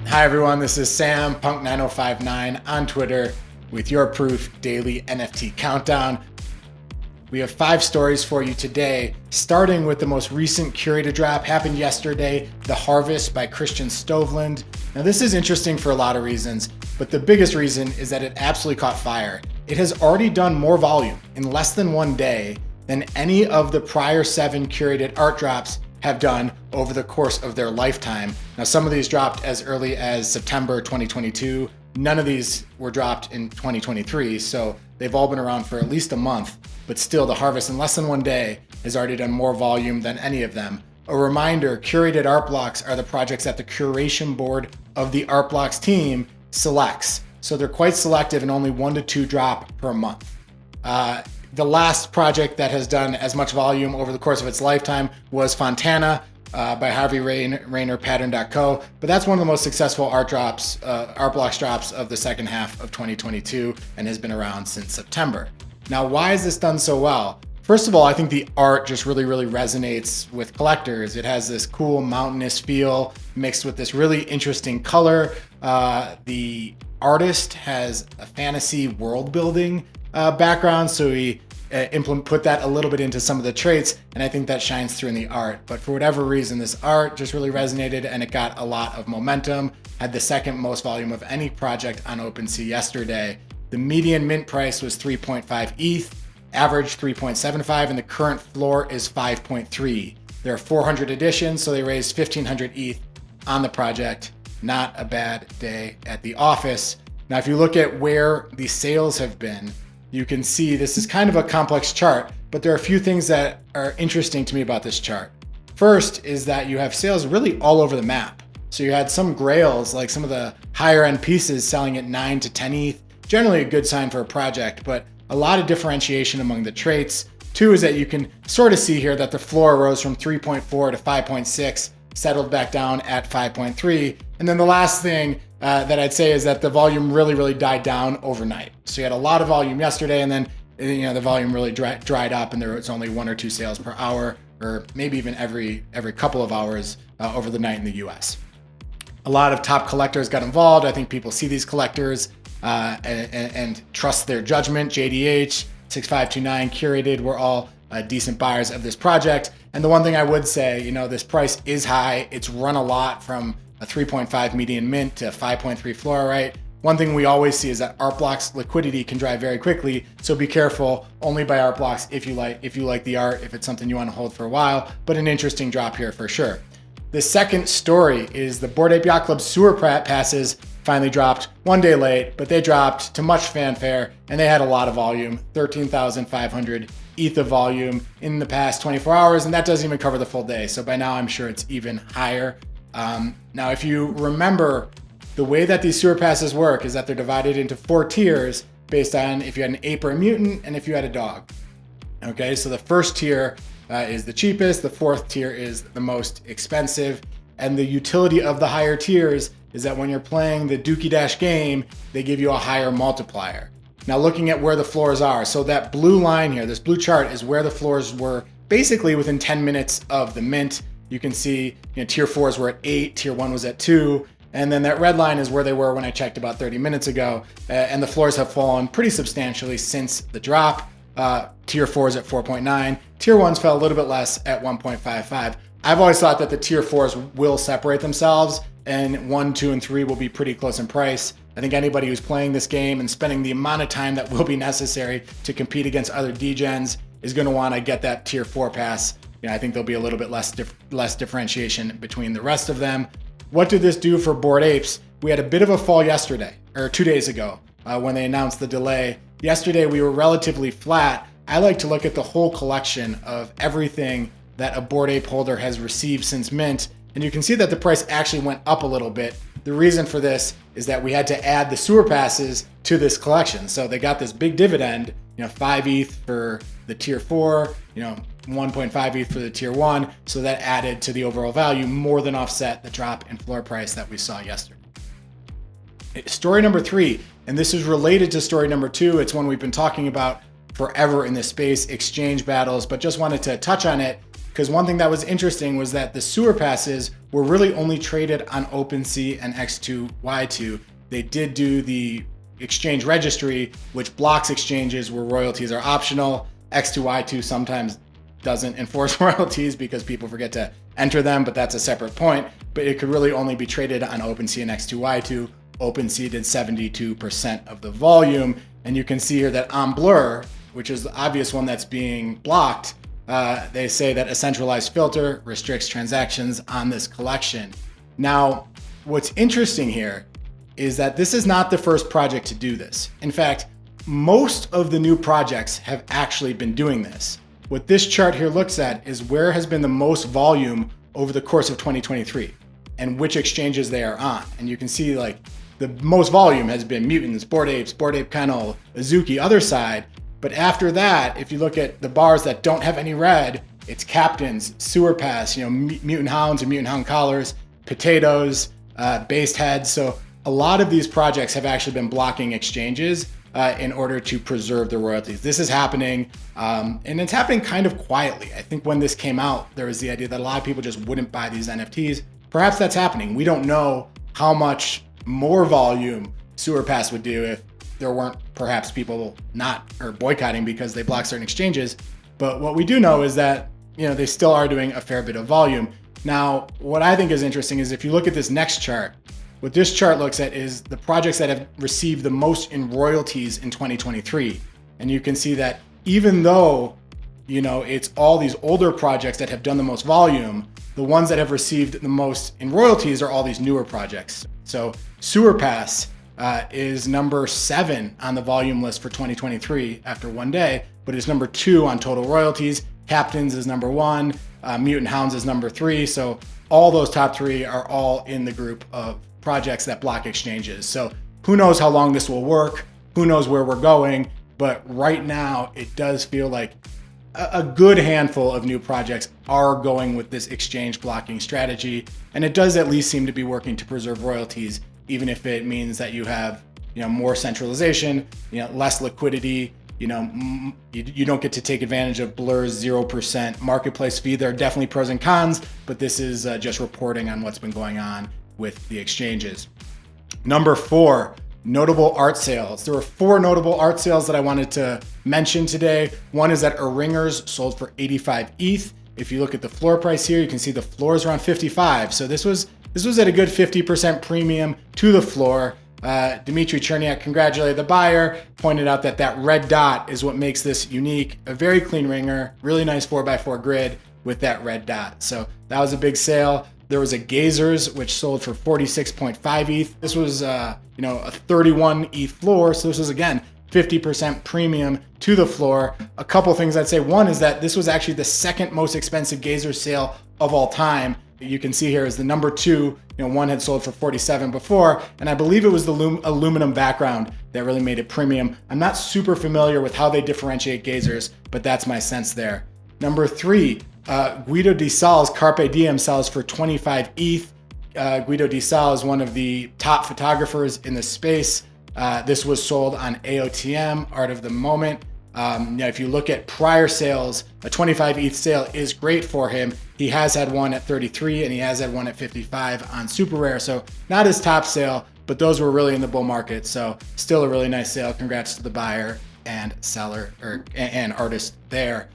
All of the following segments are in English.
Hi everyone, this is Sam, Punk9059 on Twitter with your proof daily NFT countdown. We have 5 stories for you today, starting with the most recent curated drop. Happened yesterday, The Harvest by Kristian Stoveland. Now this is interesting for a lot of reasons, but the biggest reason is that it absolutely caught fire. It has already done more volume in less than 1 day than any of the prior 7 curated art drops have done over the course of their lifetime. Now, some of these dropped as early as September 2022. None of these were dropped in 2023, so they've all been around for at least a month. But still, The Harvest in less than 1 day has already done more volume than any of them. A reminder, curated art blocks are the projects that the curation board of the art blocks team selects. So they're quite selective and only 1 to 2 drop per month. The last project that has done as much volume over the course of its lifetime was Fontana by Harvey Rayner Pattern.co. But that's one of the most successful art blocks drops of the second half of 2022 and has been around since September. Now, why has this done so well? First of all, I think the art just really resonates with collectors. It has this cool mountainous feel mixed with this really interesting color. The artist has a fantasy world building background, so he put that a little bit into some of the traits, and I think that shines through in the art. But for whatever reason, this art just really resonated and it got a lot of momentum. Had the second most volume of any project on Opensea yesterday. The median mint price was 3.5 ETH, average 3.75, and the current floor is 5.3. There are 400 editions, so they raised 1,500 ETH on the project. Not a bad day at the office. Now, if you look at where the sales have been, you can see this is kind of a complex chart, but there are a few things that are interesting to me about this chart. First is that you have sales really all over the map. So you had some grails, like some of the higher end pieces selling at 9 to 10 ETH, generally a good sign for a project, but a lot of differentiation among the traits. 2 is that you can sort of see here that the floor rose from 3.4 to 5.6, settled back down at 5.3. And then the last thing that I'd say is that the volume really died down overnight. So you had a lot of volume yesterday, and then the volume really dried up, and there was only 1 or 2 sales per hour, or maybe even every couple of hours over the night in the US. A lot of top collectors got involved. I think people see these collectors and trust their judgment. JDH, 6529, Curated were all decent buyers of this project. And the one thing I would say, this price is high. It's run a lot from a 3.5 median mint to 5.3 floor, right? One thing we always see is that art blocks liquidity can drive very quickly. So be careful, only buy art blocks if you like the art, if it's something you want to hold for a while, but an interesting drop here for sure. The second story is the Bored Ape Yacht Club sewer passes finally dropped 1 day late, but they dropped to much fanfare and they had a lot of volume, 13,500 ETH of volume in the past 24 hours, and that doesn't even cover the full day. So by now I'm sure it's even higher. Now, if you remember, the way that these sewer passes work is that they're divided into 4 tiers based on if you had an ape or a mutant and if you had a dog. Okay, so the first tier is the cheapest, the 4th tier is the most expensive, and the utility of the higher tiers is that when you're playing the Dookie Dash game, they give you a higher multiplier. Now, looking at where the floors are, so that blue line here, this blue chart is where the floors were basically within 10 minutes of the mint. You can see tier 4s were at 8, tier 1 was at 2, and then that red line is where they were when I checked about 30 minutes ago, and the floors have fallen pretty substantially since the drop. Tier 4s at 4.9, tier 1s fell a little bit less at 1.55. I've always thought that the tier 4s will separate themselves, and 1, 2, and 3 will be pretty close in price. I think anybody who's playing this game and spending the amount of time that will be necessary to compete against other degens is going to want to get that tier 4 pass. I think there'll be a little bit less differentiation between the rest of them. What did this do for Bored Apes? We had a bit of a fall yesterday, or 2 days ago, when they announced the delay. Yesterday we were relatively flat. I like to look at the whole collection of everything that a Bored Ape holder has received since mint, and you can see that the price actually went up a little bit. The reason for this is that we had to add the sewer passes to this collection. So they got this big dividend, 5 ETH for the tier 4, 1.5 ETH for the tier 1. So that added to the overall value, more than offset the drop in floor price that we saw yesterday. Story number 3, and this is related to story number 2. It's one we've been talking about forever in this space, exchange battles, but just wanted to touch on it because one thing that was interesting was that the sewer passes were really only traded on Opensea and X2Y2. They did do the exchange registry, which blocks exchanges where royalties are optional. X2Y2 sometimes doesn't enforce royalties because people forget to enter them, but that's a separate point. But it could really only be traded on Opensea and X2Y2. Opensea did 72% of the volume. And you can see here that on Blur, which is the obvious one that's being blocked, they say that a centralized filter restricts transactions on this collection. Now, what's interesting here is that this is not the first project to do this. In fact, most of the new projects have actually been doing this. What this chart here looks at is where has been the most volume over the course of 2023 and which exchanges they are on. And you can see like the most volume has been Mutants, Bored Ape Kennel, Azuki, other side. But after that, if you look at the bars that don't have any red, it's Captains, Sewer Pass, Mutant Hounds and Mutant Hound Collars, Potatoes, Based Heads. So a lot of these projects have actually been blocking exchanges in order to preserve the royalties. This is happening, and it's happening kind of quietly. I think when this came out, there was the idea that a lot of people just wouldn't buy these NFTs. Perhaps that's happening. We don't know how much more volume Sewer Pass would do if there weren't perhaps people not or boycotting because they block certain exchanges. But what we do know is that they still are doing a fair bit of volume. Now, what I think is interesting is if you look at this next chart, what this chart looks at is the projects that have received the most in royalties in 2023. And you can see that even though, it's all these older projects that have done the most volume, the ones that have received the most in royalties are all these newer projects. So Sewer Pass is number 7 on the volume list for 2023 after one day, but is number 2 on total royalties. Captains is number 1, Mutant Hounds is number 3. So all those top 3 are all in the group of projects that block exchanges. So who knows how long this will work? Who knows where we're going? But right now, it does feel like a good handful of new projects are going with this exchange blocking strategy. And it does at least seem to be working to preserve royalties, even if it means that you have, more centralization, less liquidity. You don't get to take advantage of Blur's 0% marketplace fee. There are definitely pros and cons, but this is just reporting on what's been going on with the exchanges. Number 4, notable art sales. There were 4 notable art sales that I wanted to mention today. One is that Ringers sold for 85 ETH. If you look at the floor price here, you can see the floor is around 55. So this was at a good 50% premium to the floor. Dmitry Cherniak congratulated the buyer, pointed out that red dot is what makes this unique. A very clean ringer, really nice 4x4 grid with that red dot. So that was a big sale. There was a Gazers, which sold for 46.5 ETH. This was, a 31 ETH floor. So this was, again, 50% premium to the floor. A couple things I'd say. One is that this was actually the second most expensive Gazer sale of all time. You can see here is the number 2. One had sold for 47 before, and I believe it was the aluminum background that really made it premium. I'm not super familiar with how they differentiate Gazers, but that's my sense there. Number 3, Guido Disalle's Carpe Diem sells for 25 ETH. Guido Disalle is one of the top photographers in the space. This was sold on AOTM, Art of the Moment. If you look at prior sales, a 25 ETH sale is great for him. He has had one at 33 and he has had one at 55 on Super Rare. So not his top sale, but those were really in the bull market. So still a really nice sale. Congrats to the buyer and seller and artist there.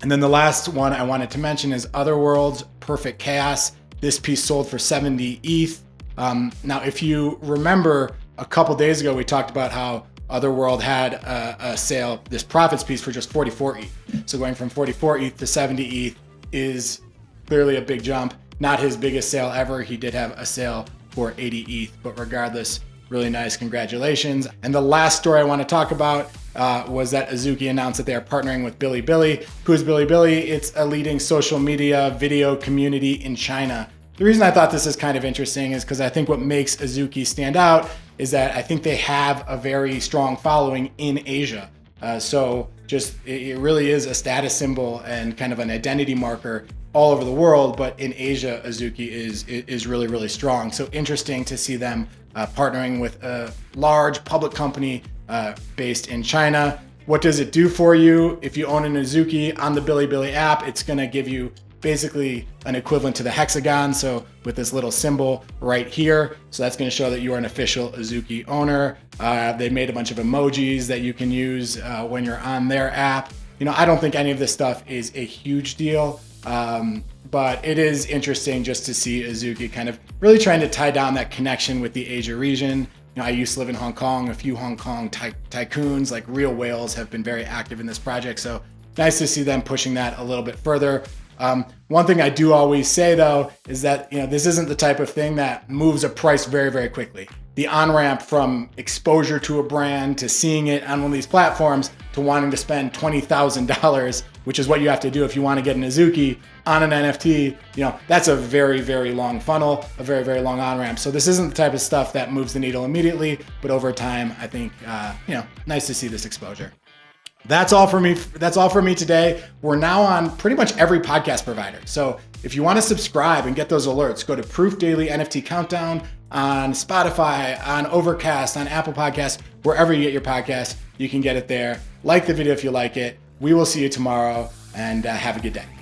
And then the last one I wanted to mention is Otherworld's Perfect Chaos. This piece sold for 70 ETH. Now, if you remember a couple days ago, we talked about how Otherworld had a sale, this profits piece for just 44 ETH. So going from 44 ETH to 70 ETH is clearly a big jump. Not his biggest sale ever. He did have a sale for 80 ETH, but regardless, really nice. Congratulations. And the last story I want to talk about was that Azuki announced that they are partnering with Bilibili. Who's Bilibili? It's a leading social media video community in China. The reason I thought this is kind of interesting is because I think what makes Azuki stand out is that I think they have a very strong following in Asia. So just it really is a status symbol and kind of an identity marker all over the world, but in Asia, Azuki is really, really strong. So interesting to see them partnering with a large public company based in China. What does it do for you? If you own an Azuki on the Bilibili app, it's gonna give you basically an equivalent to the hexagon. So with this little symbol right here. So that's going to show that you are an official Azuki owner. They made a bunch of emojis that you can use when you're on their app. I don't think any of this stuff is a huge deal, but it is interesting just to see Azuki kind of really trying to tie down that connection with the Asia region. I used to live in Hong Kong. A few Hong Kong tycoons, like real whales, have been very active in this project. So nice to see them pushing that a little bit further. One thing I do always say though is that this isn't the type of thing that moves a price very, very quickly. The on-ramp from exposure to a brand to seeing it on one of these platforms to wanting to spend $20,000, which is what you have to do if you want to get an Azuki on an NFT, that's a very, very long funnel, a very, very long on-ramp. So this isn't the type of stuff that moves the needle immediately, but over time, I think, nice to see this exposure. That's all for me. That's all for me today. We're now on pretty much every podcast provider. So if you want to subscribe and get those alerts, go to Proof Daily NFT Countdown on Spotify, on Overcast, on Apple Podcasts, wherever you get your podcast, you can get it there. Like the video if you like it. We will see you tomorrow, and have a good day.